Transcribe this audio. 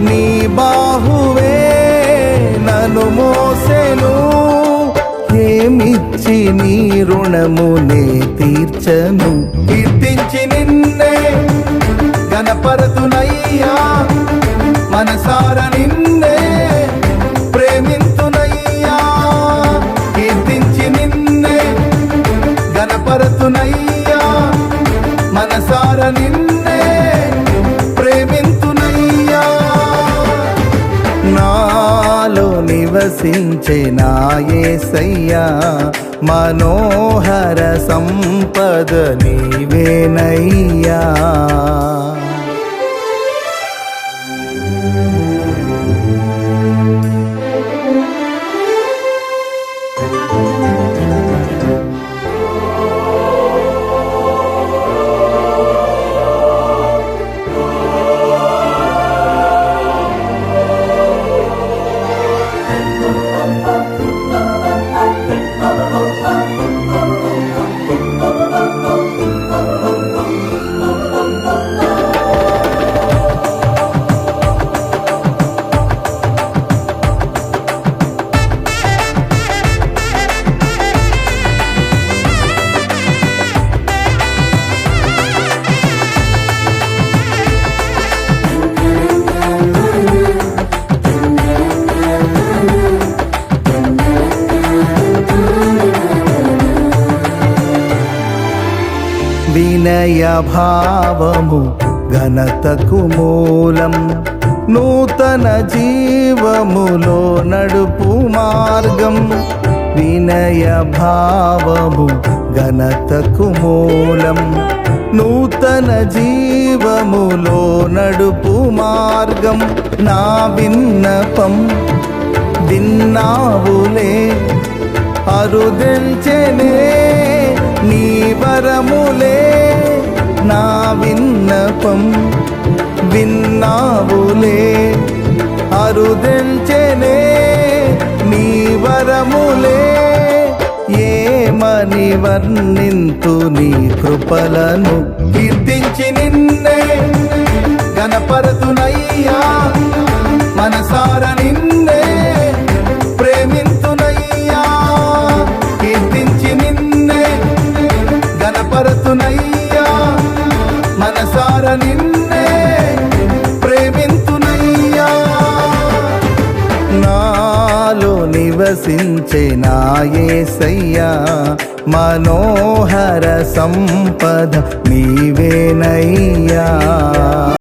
నీ బాహువే నన్ను మోసెను, ఏమిచ్చి నీ రుణమునే తీర్చను. కీర్తించి నిన్నే గణపరతునయ్యా, మనసార నిన్నే ప్రేమింతునయ్యా. కీర్తించి నిన్నే గణపరతునయ్యా, మనసార నిన్నే ప్రేమింతునయ్యా. నాలో నివసించే నా యేసయ్యా, మనోహర సంపద నీవేనయ్యా. వినయ భావము ఘనతకు మూలం, నూతన జీవములో నడుపు మార్గం. వినయ భావము ఘనతకు మూలం, నూతన జీవములో నడుపు మార్గం. నా విన్నపం విన్నావులే, అరుదెల్చెనే నీ వరములే. నా విన్నపం విన్నావులే, అరుదెల్చెనే నీ వరములే. ఏమని వర్ణింతు నీ కృపలను, కీర్తించి నిన్నే గణపరతునయ్యా, మనసార నిన్నే ప్రేమింతునయ్యా. కీర్తించి నిన్నే గణపరతునయ్యా, మనసార నిన్నే ప్రేమింతునయ్యా. నాలో నివసించే నా యేసయ్యా, మనోహర సంపద నీవేనయ్యా.